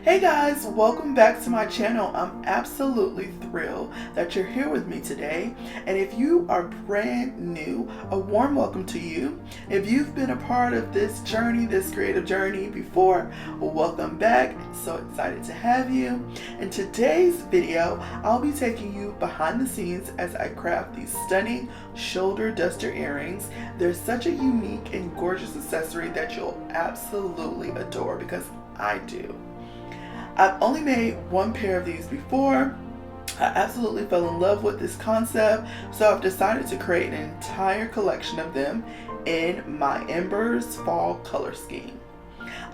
Hey guys, welcome back to my channel. I'm absolutely thrilled that you're here with me today. And if you are brand new, a warm welcome to you. If you've been a part of this journey, this creative journey before, welcome back. So excited to have you. In today's video, I'll be taking you behind the scenes as I craft these stunning shoulder duster earrings. They're such a unique and gorgeous accessory that you'll absolutely adore because I do. I've only made one pair of these before. I absolutely fell in love with this concept, so I've decided to create an entire collection of them in my Embers fall color scheme.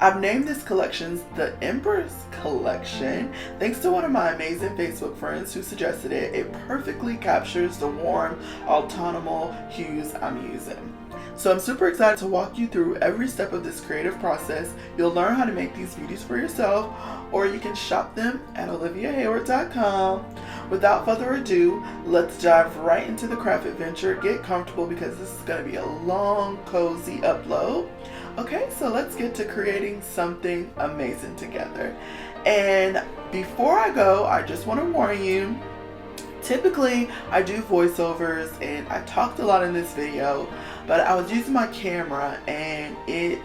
I've named this collection the Embers Collection thanks to one of my amazing Facebook friends who suggested it. It perfectly captures the warm, autumnal hues I'm using. So I'm super excited to walk you through every step of this creative process. You'll learn how to make these beauties for yourself, or you can shop them at oliviaheyward.com. Without further ado, let's dive right into the craft adventure. Get comfortable because this is going to be a long, cozy upload. Okay, so let's get to creating something amazing together. And before I go, I just want to warn you, typically I do voiceovers and I talked a lot in this video, but I was using my camera and it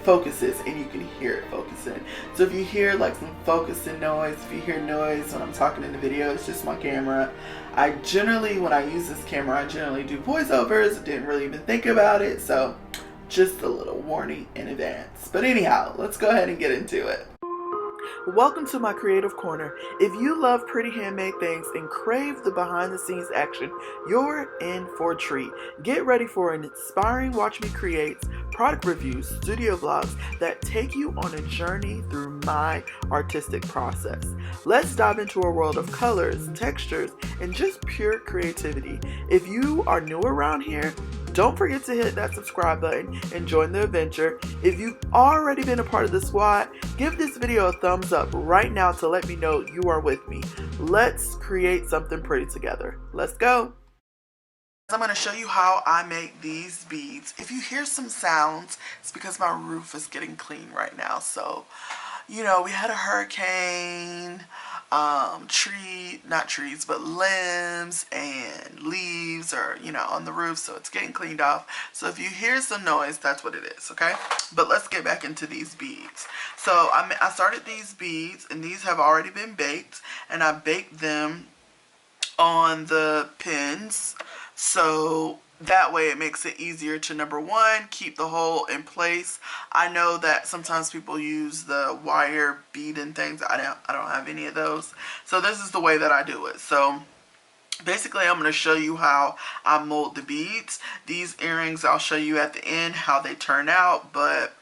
focuses and you can hear it focusing. So if you hear like some focusing noise, if you hear noise when I'm talking in the video, it's just my camera. I generally, when I use this camera, I generally do voiceovers. I didn't really even think about it, so just a little warning in advance. But anyhow, let's go ahead and get into it. Welcome to my creative corner. If you love pretty handmade things and crave the behind the scenes action, you're in for a treat. Get ready for an inspiring Watch Me Creates, product reviews, studio vlogs that take you on a journey through my artistic process. Let's dive into a world of colors, textures, and just pure creativity. If you are new around here, don't forget to hit that subscribe button and join the adventure. If you've already been a part of the squad, give this video a thumbs up right now to let me know you are with me. Let's create something pretty together. Let's go. I'm going to show you how I make these beads. If you hear some sounds, it's because my roof is getting clean right now. So, you know, we had a hurricane, not trees, but limbs and leaves are, on the roof, so it's getting cleaned off. So if you hear some noise, that's what it is, okay? But let's get back into these beads. So I started these beads, and these have already been baked, and I baked them on the pins, so that way it makes it easier to, number one, keep the hole in place. I know that sometimes people use the wire bead and things. I don't have any of those. So this is the way that I do it. So basically I'm going to show you how I mold the beads. These earrings I'll show you at the end how they turn out, but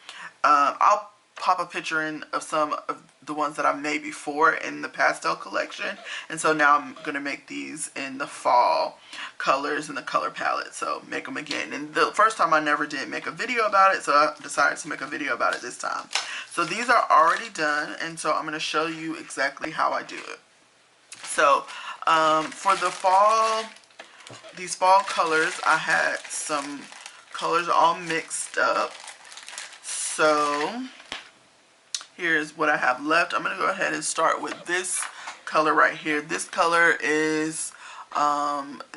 I'll pop a picture in of some of the ones that I've made before in the pastel collection, and so now I'm going to make these in the fall colors in the color palette, so make them again. And the first time I never did make a video about it, so I decided to make a video about it this time. So these are already done, and so I'm going to show you exactly how I do it. So for the fall, these fall colors, I had some colors all mixed up. So here's what I have left. I'm going to go ahead and start with this color right here. This color is,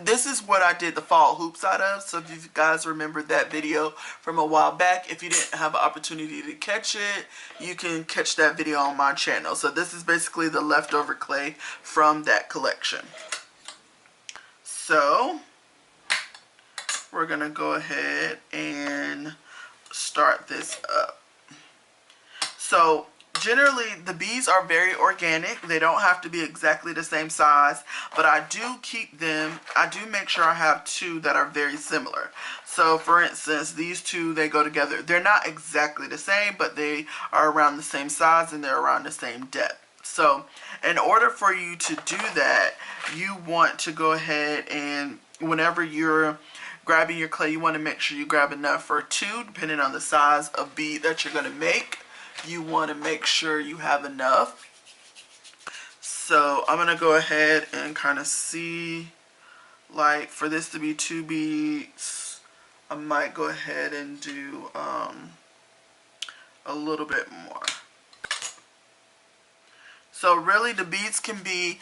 this is what I did the fall hoops out of. So if you guys remember that video from a while back, if you didn't have an opportunity to catch it, you can catch that video on my channel. So this is basically the leftover clay from that collection. So we're going to go ahead and start this up. So generally the beads are very organic. They don't have to be exactly the same size, but I do keep them, I do make sure I have two that are very similar. So for instance, these two, they go together. They're not exactly the same, but they are around the same size and they're around the same depth. So in order for you to do that, you want to go ahead and whenever you're grabbing your clay, you want to make sure you grab enough for two, depending on the size of bead that you're going to make. You want to make sure you have enough. So I'm going to go ahead and kind of see, like for this to be 2 beads, I might go ahead and do a little bit more. So really the beads can be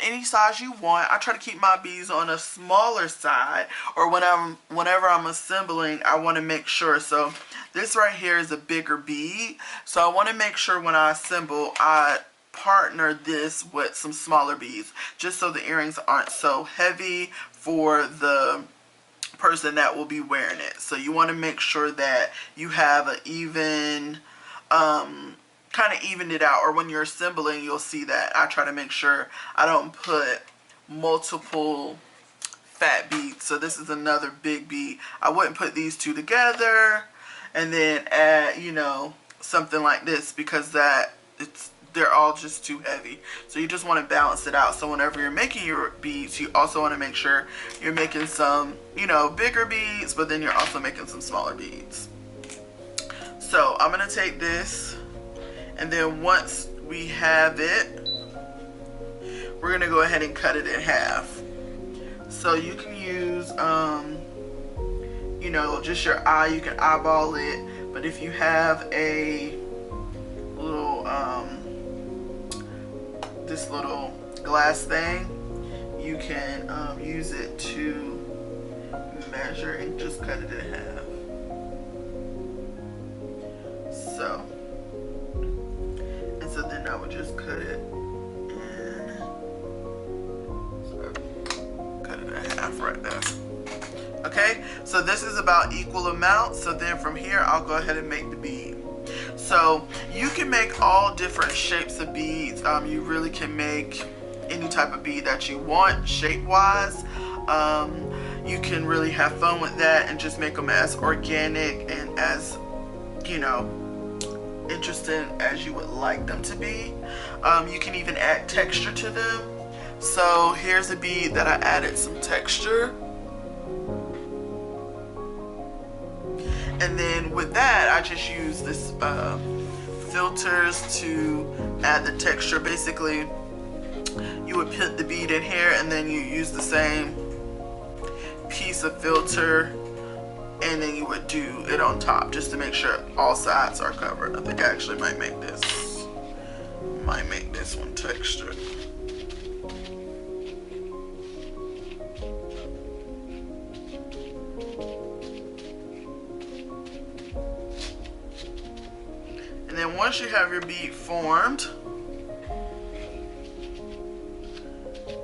any size you want. I try to keep my beads on a smaller side, or whenever I'm assembling, I want to make sure. So this right here is a bigger bead. So I want to make sure when I assemble, I partner this with some smaller beads, just so the earrings aren't so heavy for the person that will be wearing it. So you want to make sure that you have an even kind of evened it out, or when you're assembling you'll see that I try to make sure I don't put multiple fat beads. So this is another big bead. I wouldn't put these two together and then add, you know, something like this, because they're all just too heavy. So you just want to balance it out. So whenever you're making your beads, you also want to make sure you're making some, you know, bigger beads, but then you're also making some smaller beads. So I'm going to take this, and then once we have it, we're going to go ahead and cut it in half. So you can use, you know, just your eye, you can eyeball it, but if you have a little, this little glass thing, you can use it to measure and just cut it in half. So, and so then I would just cut it in, so cut it in half right there. Okay, so this is about equal amounts. So then from here, I'll go ahead and make the bead. So you can make all different shapes of beads. You really can make any type of bead that you want shape wise. You can really have fun with that and just make them as organic and as, you know, interesting as you would like them to be. You can even add texture to them. So here's a bead that I added some texture. And then with that, I just use this filters to add the texture. Basically, you would put the bead in here, and then you use the same piece of filter, and then you would do it on top just to make sure all sides are covered. I think I actually might make this one textured. And then once you have your bead formed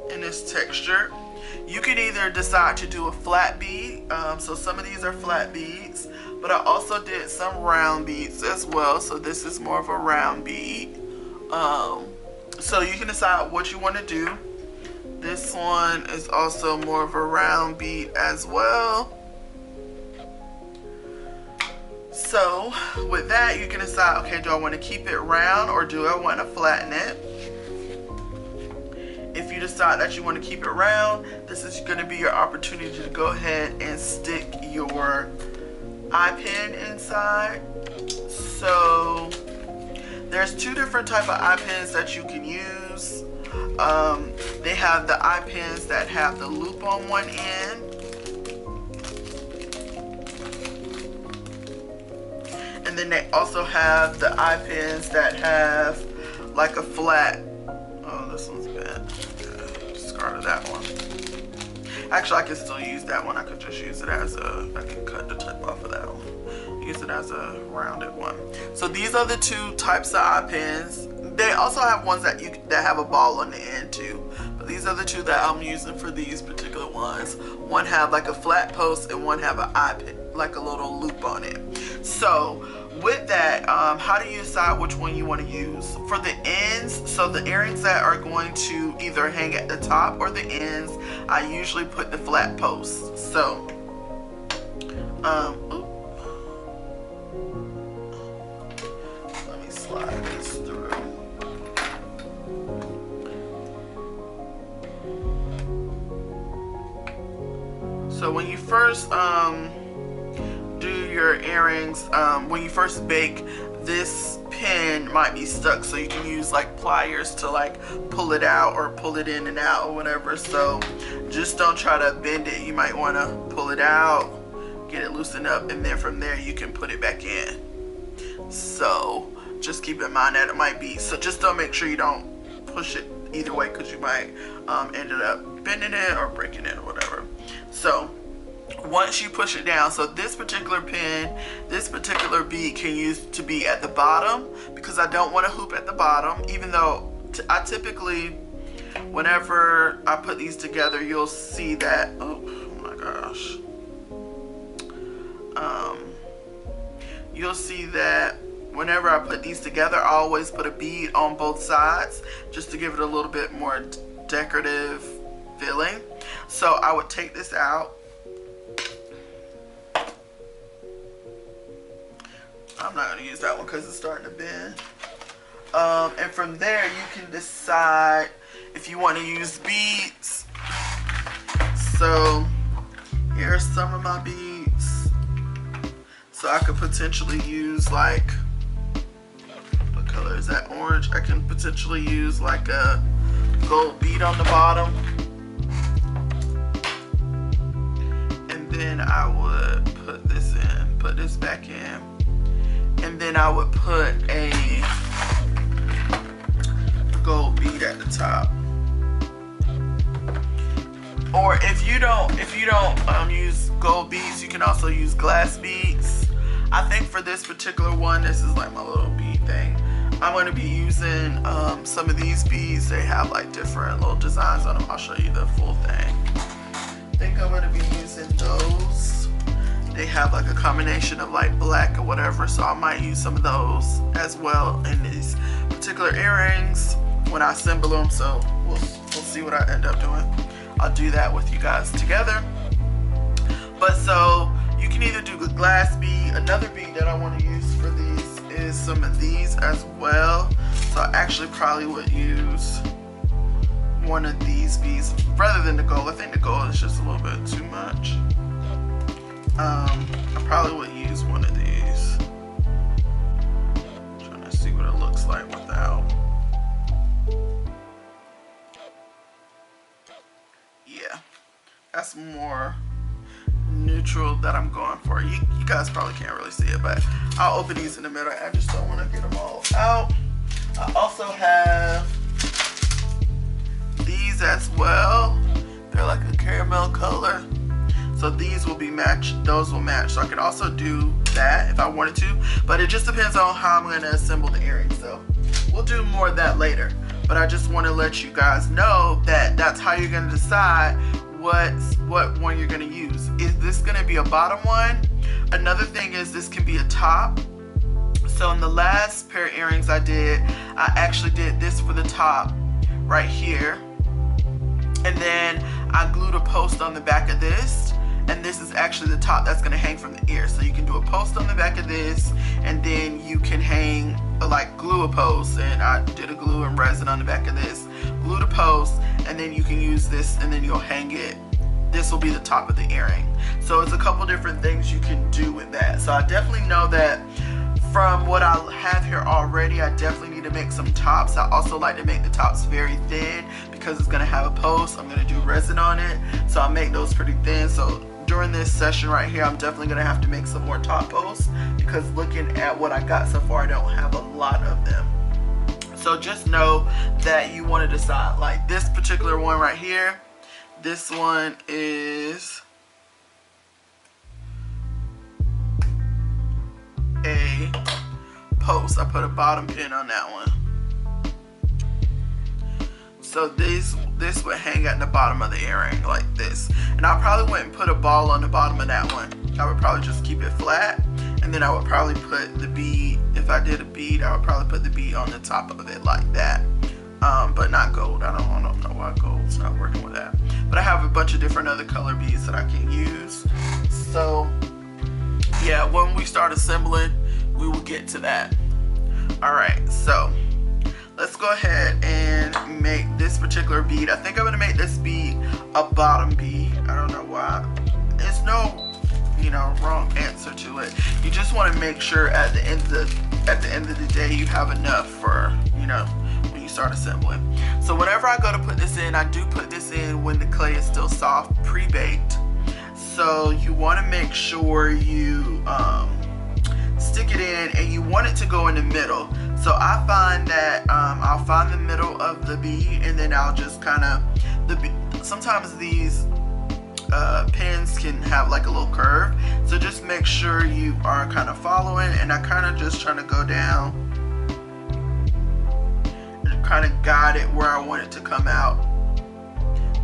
in this texture, you can either decide to do a flat bead. So some of these are flat beads, but I also did some round beads as well. So this is more of a round bead. So you can decide what you want to do. This one is also more of a round bead as well. So with that, you can decide, okay, do I want to keep it round or do I want to flatten it? If you decide that you want to keep it round, this is going to be your opportunity to go ahead and stick your eye pin inside. So there's two different type of eye pins that you can use. They have the eye pins that have the loop on one end. And then they also have the eye pins that have like a flat, oh, this one's bad. Discarded that one. Actually, I can still use that one. I could just use it as I can cut the tip off of that one. Use it as a rounded one. So these are the two types of eye pins. They also have ones that have a ball on the end too. But these are the two that I'm using for these particular ones. One have like a flat post and one have an eye pin, like a little loop on it. So with that, how do you decide which one you want to use? For the ends, so the earrings that are going to either hang at the top or the ends, I usually put the flat posts. So, let me slide this through. So when you first do your earrings, when you first bake, this pin might be stuck, so you can use like pliers to like pull it out or pull it in and out or whatever. So just don't try to bend it. You might want to pull it out, get it loosened up, and then from there you can put it back in. So just keep in mind that it might be, so just don't make sure you don't push it either way because you might end up bending it or breaking it or whatever. So once you push it down, so this particular pin, this particular bead can use to be at the bottom because I don't want to hoop at the bottom, even though I typically, whenever I put these together, you'll see that, oh my gosh, you'll see that whenever I put these together, I always put a bead on both sides just to give it a little bit more decorative feeling. So I would take this out. I'm not going to use that one because it's starting to bend. And from there, you can decide if you want to use beads. So here's some of my beads. So I could potentially use like, what color is that? Orange. I can potentially use like a gold bead on the bottom. And then I would put this in, put this back in. And then I would put a gold bead at the top. Or if you don't use gold beads, you can also use glass beads. I think for this particular one, this is like my little bead thing. I'm going to be using some of these beads. They have like different little designs on them. I'll show you the full thing. I think I'm going to be using those. They have like a combination of like black or whatever, so I might use some of those as well in these particular earrings when I assemble them. So we'll see what I end up doing. I'll do that with you guys together. But so you can either do the glass bead. Another bead that I want to use for these is some of these as well. So I actually probably would use one of these beads rather than the gold. I think the gold is just a little bit too much. I probably would use one of these. I'm trying to see what it looks like without. Yeah, that's more neutral that I'm going for. You guys probably can't really see it, but I'll open these in the middle. I just don't want to get them all out. I also have these as well. They're like a caramel color. So these will be matched, those will match. So I could also do that if I wanted to, but it just depends on how I'm going to assemble the earrings. So we'll do more of that later. But I just want to let you guys know that that's how you're going to decide what one you're going to use. Is this going to be a bottom one? Another thing is this can be a top. So in the last pair of earrings I did, I actually did this for the top right here. And then I glued a post on the back of this. And this is actually the top that's going to hang from the ear. So you can do a post on the back of this, and then you can hang, like glue a post. And I did a glue and resin on the back of this. Glue the post, and then you can use this, and then you'll hang it. This will be the top of the earring. So it's a couple different things you can do with that. So I definitely know that from what I have here already, I definitely need to make some tops. I also like to make the tops very thin because it's going to have a post. I'm going to do resin on it. So I'll make those pretty thin. So during this session right here, I'm definitely going to have to make some more top posts because looking at what I got so far, I don't have a lot of them. So just know that you want to decide. Like this particular one right here, this one is a post. I put a bottom pin on that one. So this would hang at the bottom of the earring like this. And I probably wouldn't put a ball on the bottom of that one. I would probably just keep it flat. And then I would probably put the bead, if I did a bead, I would probably put the bead on the top of it like that. But not gold. I don't know why gold's not working with that. But I have a bunch of different other color beads that I can use. So yeah, when we start assembling, we will get to that. Alright, so let's go ahead and make this particular bead. I think I'm going to make this bead a bottom bead. I don't know why. There's no, wrong answer to it. You just want to make sure at the end of the day you have enough for, when you start assembling. So whenever I go to put this in, I do put this in when the clay is still soft, pre-baked. So you want to make sure you stick it in, and you want it to go in the middle. So So I find that I'll find the middle of the bead, and then I'll just kind of, sometimes these pins can have like a little curve, so just make sure you are kind of following, and I kind of just trying to go down and kind of guide it where I want it to come out.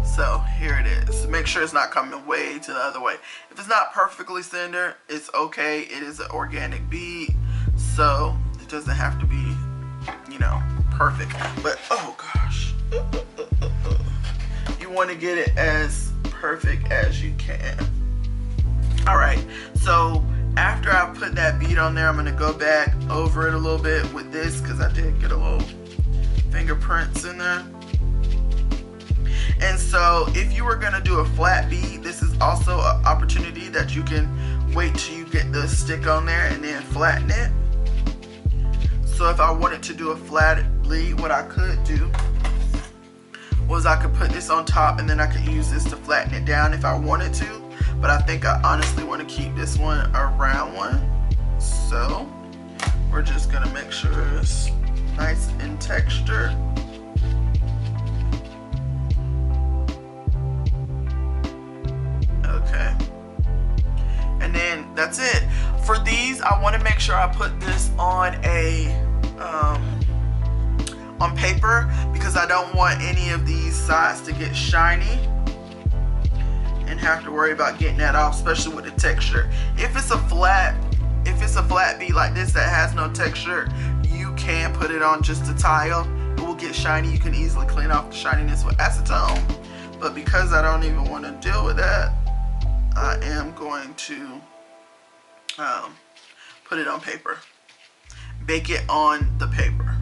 So here it is. Make sure it's not coming way to the other way. If it's not perfectly centered, it's okay. It is an organic bead, so it doesn't have to be, you know, perfect. But oh gosh, you want to get it as perfect as you can. All right, so after I put that bead on there, I'm going to go back over it a little bit with this, because I did get a little fingerprints in there. And so if you were going to do a flat bead, this is also an opportunity that you can wait till you get the stick on there and then flatten it. So if I wanted to do a flat bead, what I could do was I could put this on top, and then I could use this to flatten it down if I wanted to. But I think I honestly want to keep this one a round one. So we're just going to make sure it's nice in texture. Okay. And then that's it. For these, I want to make sure I put this on a on paper, because I don't want any of these sides to get shiny and have to worry about getting that off, especially with the texture. If it's a flat bead like this that has no texture, you can put it on just a tile. It will get shiny. You can easily clean off the shininess with acetone. But because I don't even want to deal with that, I am going to put it on paper. Bake it on the paper.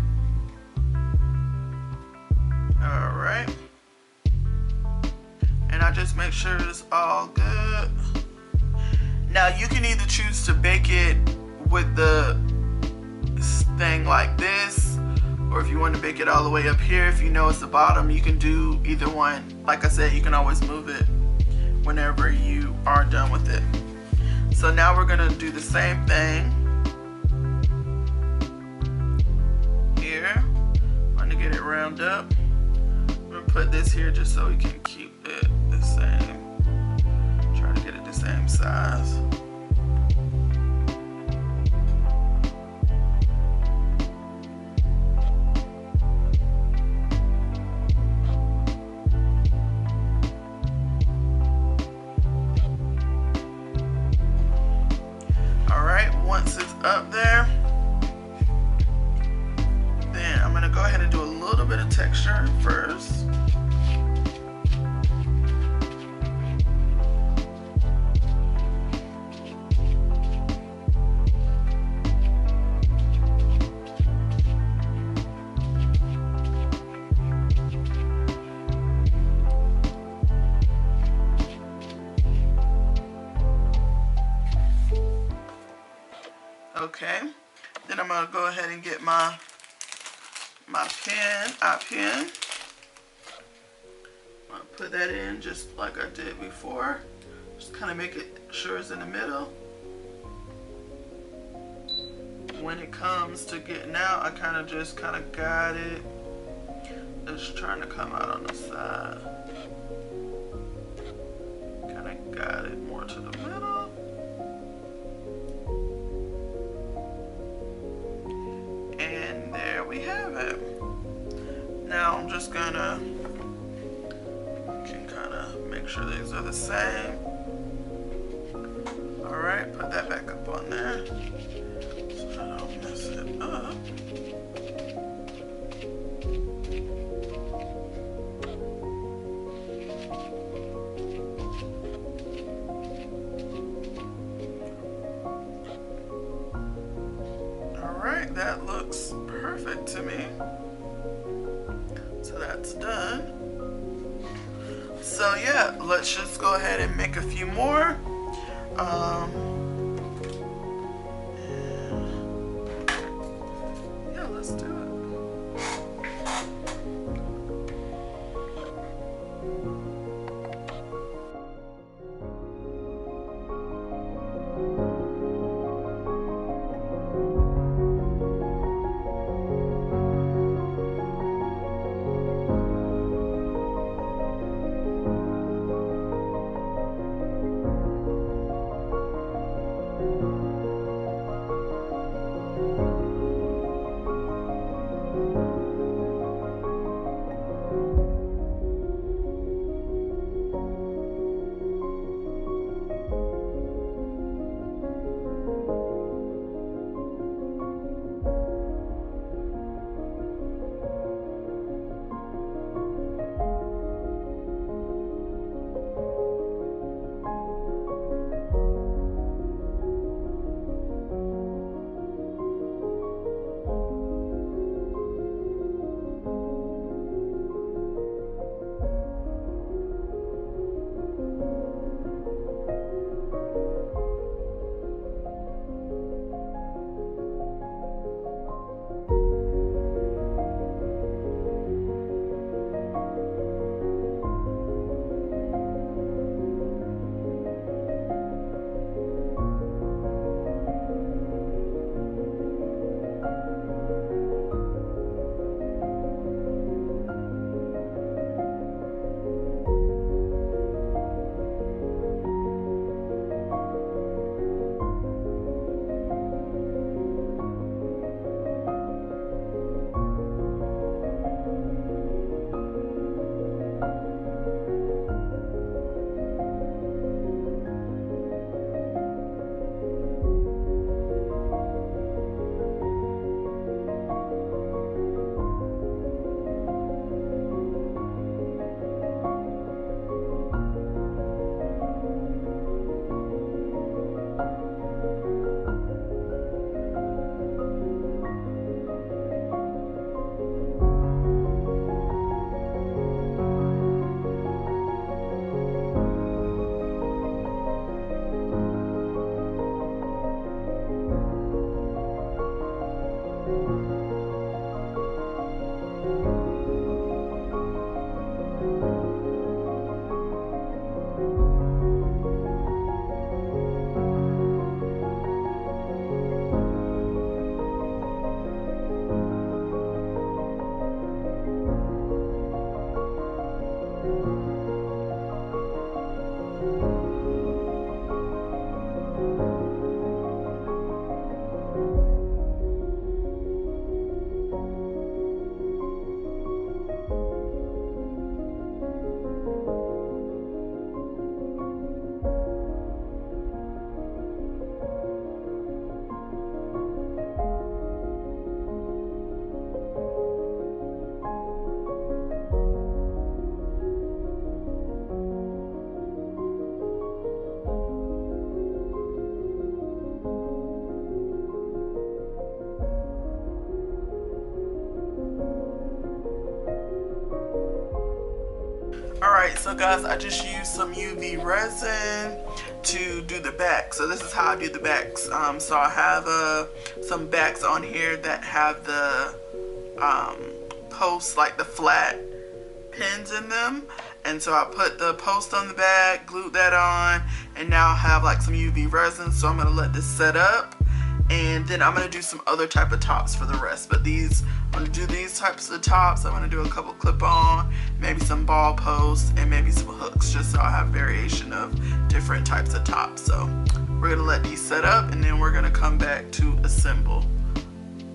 Alright. And I just make sure it's all good. Now you can either choose to bake it with the thing like this, or if you want to bake it all the way up here, if you know it's the bottom, you can do either one. Like I said, you can always move it whenever you are done with it. So now we're going to do the same thing here. I'm going to get it round up. I'm going to put this here just so we can keep it the same. Try to get it the same size. Once it's up there, then I'm going to go ahead and do a little bit of texture first. Okay, then I'm going to go ahead and get my pen, eye pen. I'm going to put that in just like I did before. Just kind of make it sure it's in the middle. When it comes to getting out, I kind of just guide it. It's trying to come out on the side. Kind of guide it more to the middle. We have it. Now I'm just gonna kind of make sure these are the same. All right, put that back up on there so I don't mess it up. All right, that looks perfect to me. So that's done. So yeah, let's just go ahead and make a few more. Yeah, let's do it. So guys, I just used some UV resin to do the back. So this is how I do the backs. So I have some backs on here that have the posts, like the flat pins in them. And so I put the post on the back, glued that on, and now I have like some UV resin. So I'm gonna let this set up, and then I'm gonna do some other type of tops for the rest. But these, I'm gonna do these types of tops. I'm gonna do a couple clip-on, maybe some ball posts, and maybe some hooks, just so I have variation of different types of tops. So we're gonna let these set up, and then we're gonna come back to assemble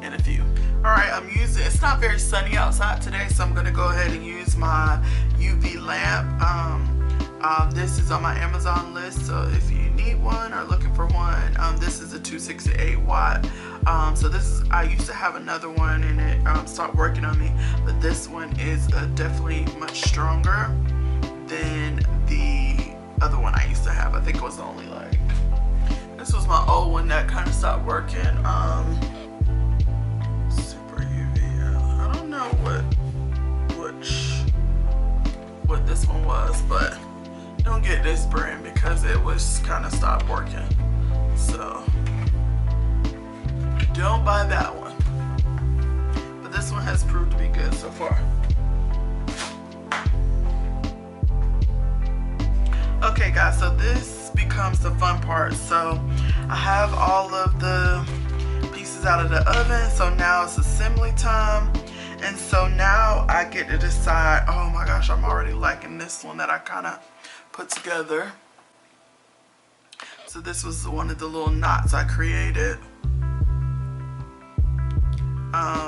in a few. All right, I'm using, it's not very sunny outside today, so I'm gonna go ahead and use my UV lamp. This is on my Amazon list, so if you need one or looking for one, this is a 268 watt. So this is, I used to have another one and it stopped working on me, but this one is definitely much stronger than the other one I used to have. I think it was only like, this was my old one that kind of stopped working. Super UV, I don't know what this one was, but don't get this brand because it was kind of stopped working. So don't buy that one. But this one has proved to be good so far. Okay guys, so this becomes the fun part. So I have all of the pieces out of the oven, so now it's assembly time. And so now I get to decide, oh my gosh, I'm already liking this one that I kind of put together. So this was one of the little knots I created.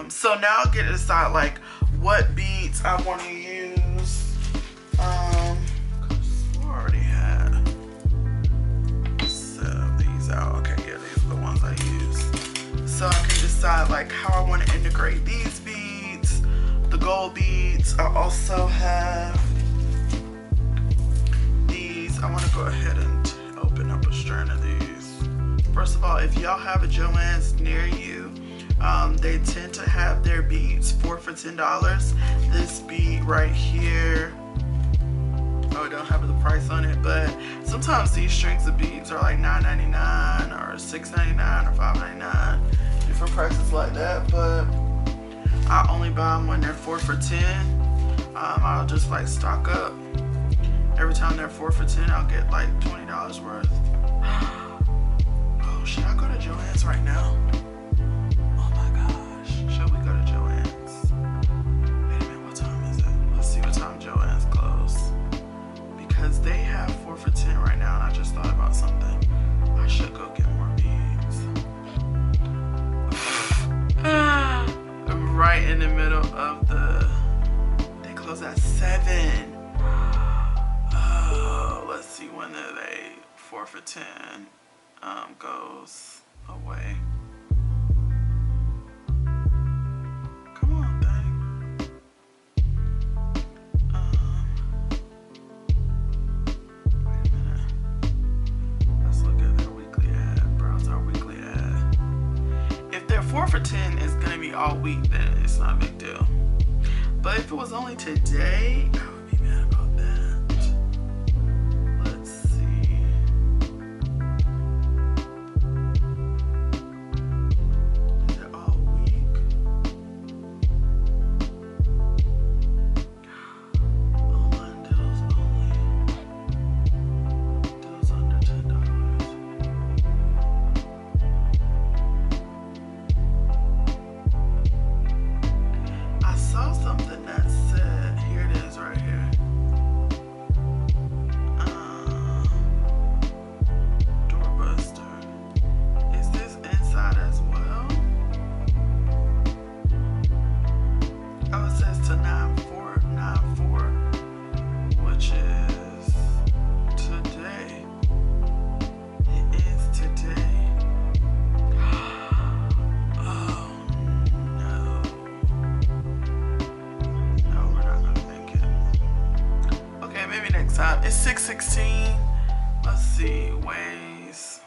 So now I get to decide like what beads I want to use. I already had set these out. Okay, yeah, these are the ones I use. So I can decide like how I want to integrate these beads, the gold beads. I also have these. I want to go ahead and open up a strand of these. First of all, if y'all have a Joann's near you, they tend to have their beads 4 for $10. This bead right here, oh, it don't have the price on it, but sometimes these strings of beads are like $9.99 or $6.99 or $5.99, different prices like that. But I only buy them when they're 4 for $10. I'll just like stock up. Every time they're 4 for $10, I'll get like $20 worth. Oh, should I go to Joann's right now? Oh my gosh, should we go to Joann's? Wait a minute, what time is it? Let's see what time Joann's close. Because they have 4 for $10 right now, and I just thought about something. I should go get more beads. Right in the middle of the, they close at 7. Oh, let's see when they 4 for $10 goes away. Come on, thing. Wait a minute. Let's look at their weekly ad. Browse our weekly ad. If they're 4 for $10, it's gonna be all week. Then it's not a big deal. But if it was only today, I would be mad about that. Let's see. Is it all week? Online deals only. Deals under $10. I saw something that said, here it is right here. Doorbuster. Is this inside as well? Oh, it says to 9494, which is today. It is today. Oh no. No, we're not gonna make it. Okay, maybe next time. It's 6:16. Let's see. Ways.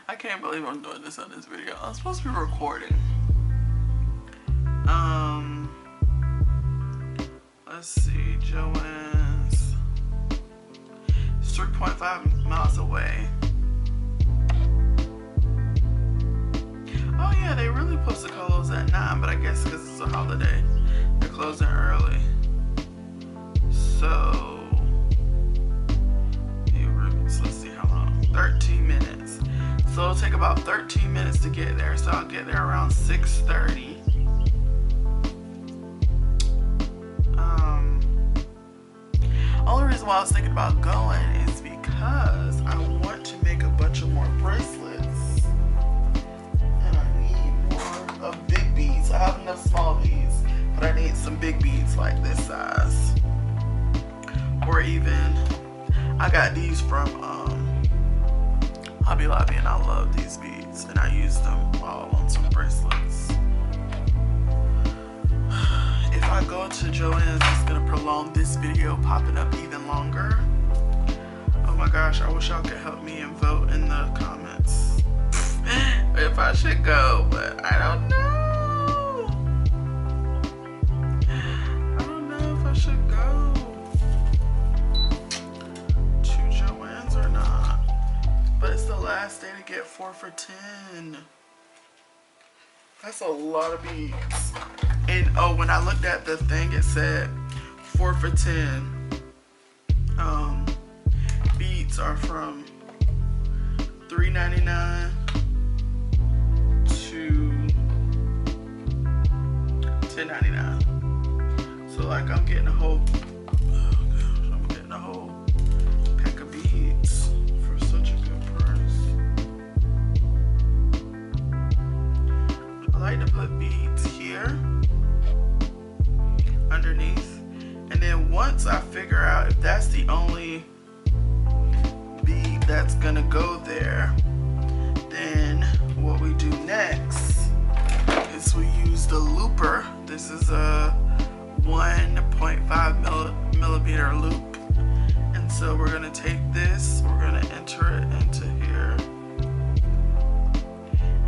I can't believe I'm doing this on this video. I'm supposed to be recording. Let's see. Joanne. it's 3.5 miles away. Oh yeah, they really supposed to close at 9, but I guess because it's a holiday, they're closing early. So let's see how long. 13 minutes. So it'll take about 13 minutes to get there. So I'll get there around 6:30. Only reason why I was thinking about going is because I want to make a bunch of more bracelets. And I need more of big beads. I have enough small beads, but I need some big beads like this size. Or even, I got these from Hobby Lobby, and I love these beads, and I use them all on some bracelets. If I go to Joann's, it's gonna prolong this video popping up even longer. Oh my gosh, I wish y'all could help me and vote in the comments if I should go, but I don't know. I don't know if I should go to Joann's or not. But it's the last day to get 4 for $10. That's a lot of beads. And oh, when I looked at the thing, it said 4 for $10. Beads are from $3.99 to $10.99. So like I'm getting a whole, oh gosh, I'm getting a whole pack of beads for such a good price. I like to put beads here underneath, and then once I figure out if that's the only bead that's gonna go there, then what we do next is we use the looper. This is a 1.5 millimeter loop, and so we're gonna take this, we're gonna enter it into here,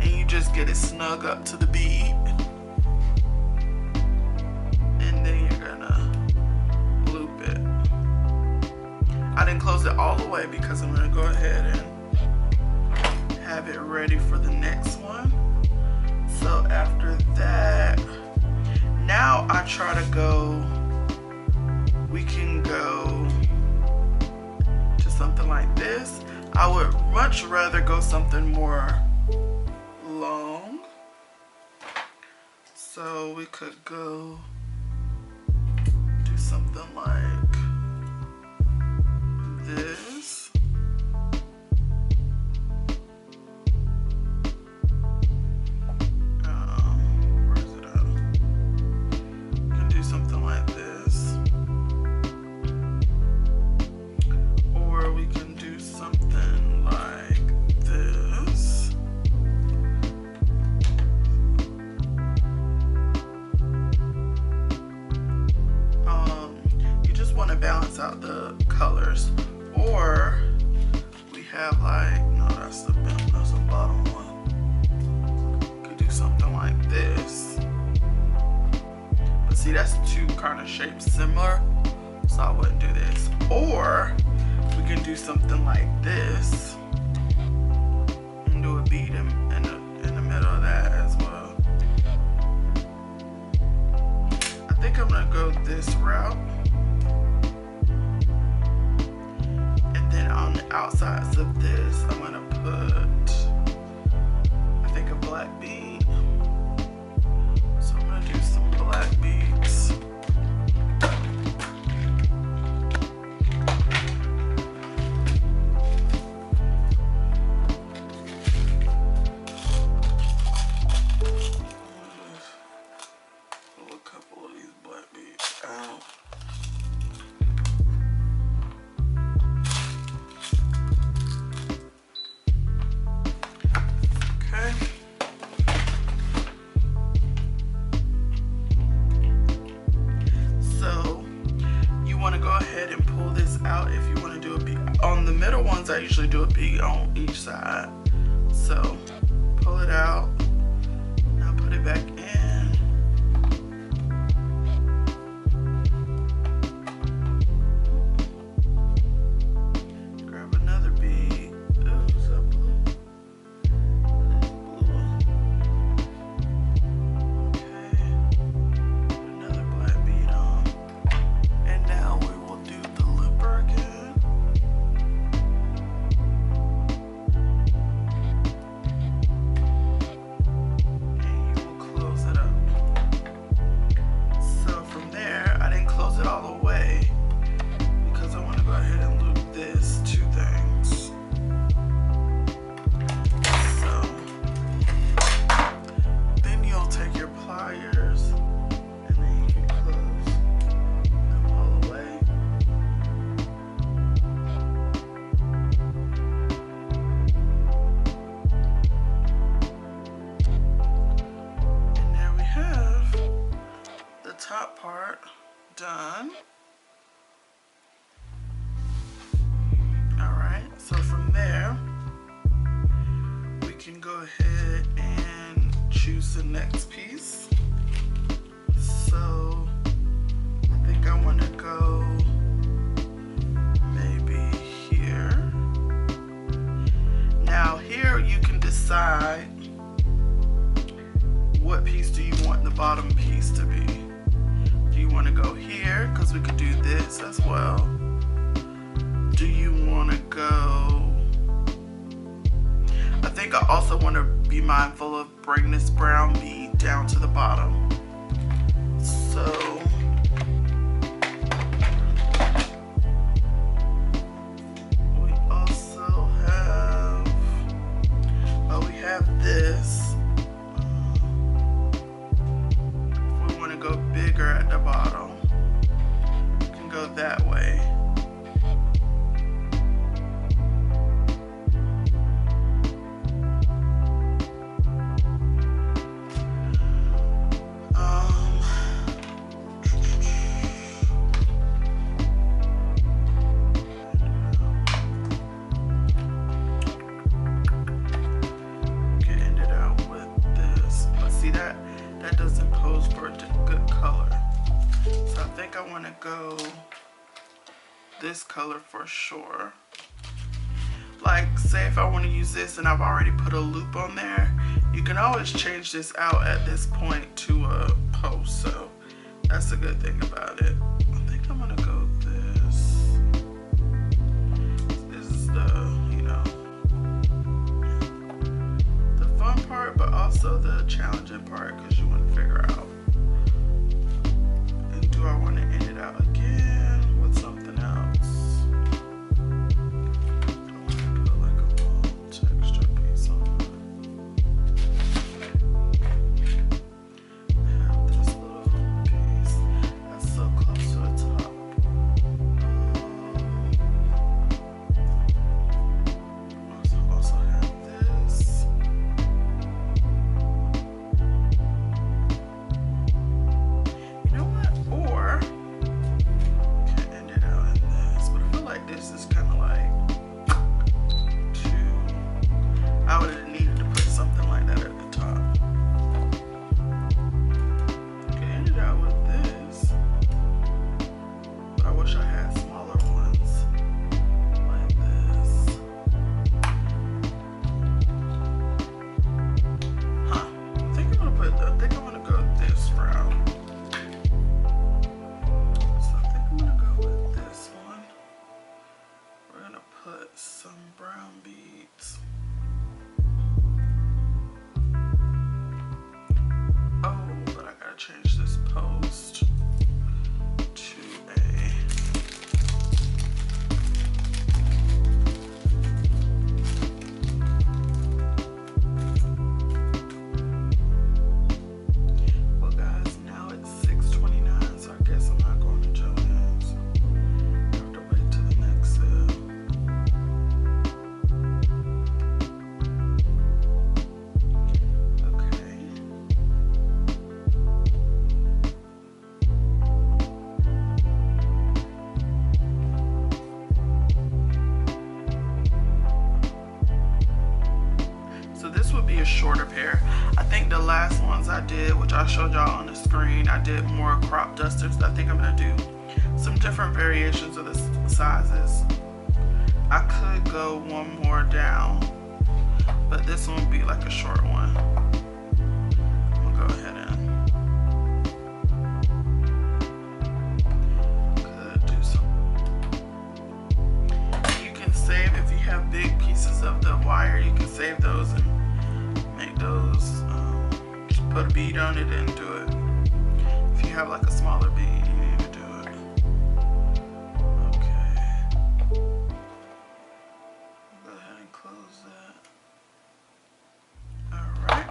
and you just get it snug up to the bead, and then you're gonna loop it. I didn't close it all the way because I'm gonna go ahead and have it ready for the next one. So after that, now I try to go, we can go to something like this. I would much rather go something more long. So we could go do something like this. Where is it at? We can do something like this. Or we can do something like this. You just want to balance out the colors. Or we have like, no, that's the bottom one. Could do something like this. But see, that's two kind of shapes similar, so I wouldn't do this. Or we can do something like this and do a bead in the middle of that as well. I think I'm gonna go this route. On the outsides of this, I'm gonna put, I think, a black bead. So I'm gonna do some black beads. Pull a couple of these black beads out. I usually do a bead on each side. So pull it out, now put it back in. go ahead and choose the next piece. So I think I want to go maybe here. Now here you can decide what piece do you want the bottom piece to be. Do you want to go here? Because we could do this as well. Do you want to go... I think I also want to be mindful of bringing this brown bead down to the bottom. So we also have, well, we have this. If we want to go bigger at the bottom, we can go that way. Go this color for sure. Like, say if I want to use this and I've already put a loop on there, you can always change this out at this point to a post, so that's a good thing about it. I think I'm gonna go this. This is the, you know, the fun part, but also the challenging part, because you want to figure out, do I want to end it out again with something else? I want to put like a little texture piece on it. I have this little piece that's so close to the top. I also have this. You know what? Or can end it out in this, but I feel like this is kind of like too. I would have needed to put something like that at the top. Can end it out with this, but I wish I had smaller ones like this. Huh? I think I'm gonna go this round. Put some brown beads. Oh, but I gotta change this post to a... Well guys, now it's 6:29, so I guess I'm not going to Joann's. I have to wait till the next sale. A shorter pair. I think the last ones I did, which I showed y'all on the screen, I did more crop dusters. I think I'm gonna do some different variations of the sizes. I could go one more down, but this one would be like a short one. I'm gonna go ahead and could do some. You can save, if you have big pieces of the wire, you can save those and make those, put a bead on it and do it. If you have like a smaller bead, you need to do it. Okay. Go ahead and close that. Alright.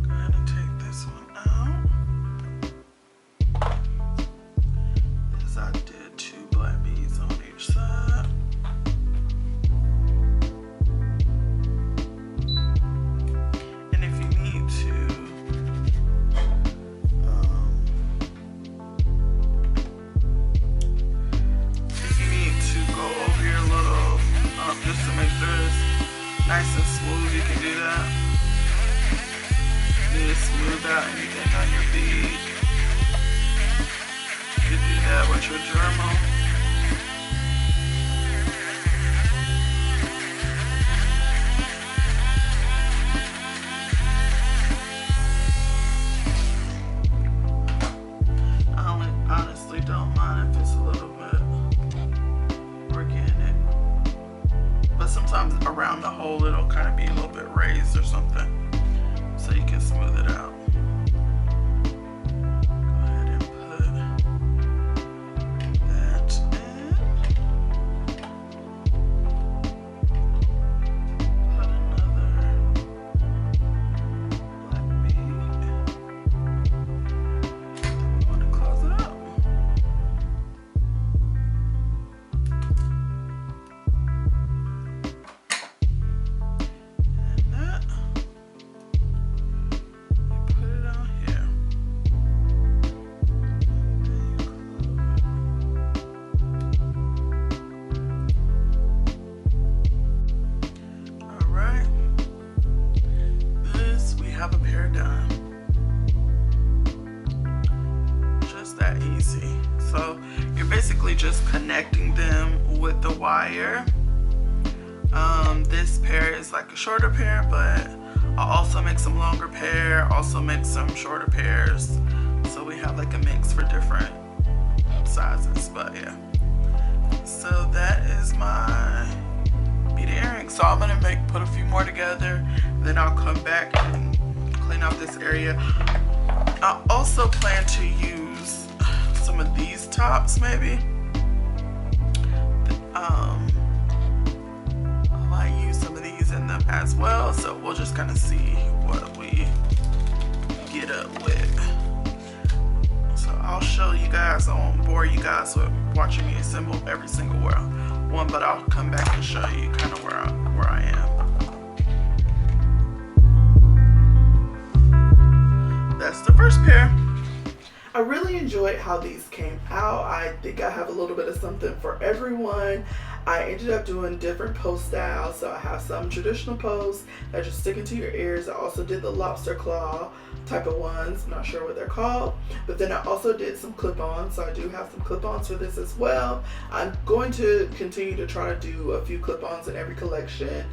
Go ahead and take this one out. As I did 2 black beads on each side. smooth, you can do that. Just smooth out anything on your bead. You can do that with your Dremel. Honestly don't mind if it's a little bit organic, but sometimes around the hole it'll kind of be a little bit raised or something, so you can smooth it out. Go ahead and put that in. Put another black bead. We want to close it up. Have a pair done. Just that easy. So you're basically just connecting them with the wire. This pair is like a shorter pair, but I'll also make some longer pair, also make some shorter pairs. So we have like a mix for different sizes, but yeah. So that is my beaded earrings. So I'm gonna put a few more together, then I'll come back and clean out this area. I also plan to use some of these tops maybe. I might use some of these in them as well, so we'll just kind of see what we get up with. So I'll show you guys, I won't bore you guys with watching me assemble every single one, but I'll come back and show you kind of where I am. That's the first pair. I really enjoyed how these came out. I think I have a little bit of something for everyone. I ended up doing different post styles. So I have some traditional posts that just stick into your ears. I also did the lobster claw type of ones. I'm not sure what they're called. But then I also did some clip-ons. So I do have some clip-ons for this as well. I'm going to continue to try to do a few clip-ons in every collection,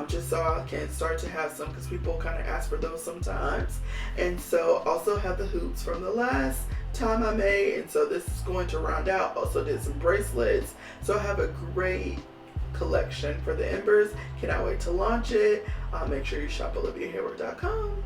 just so I can start to have some, because people kind of ask for those sometimes. And so also have the hoops from the last time I made, and so this is going to round out. Also did some bracelets, so I have a great collection for the embers. Cannot wait to launch it. Make sure you shop oliviaheyward.com.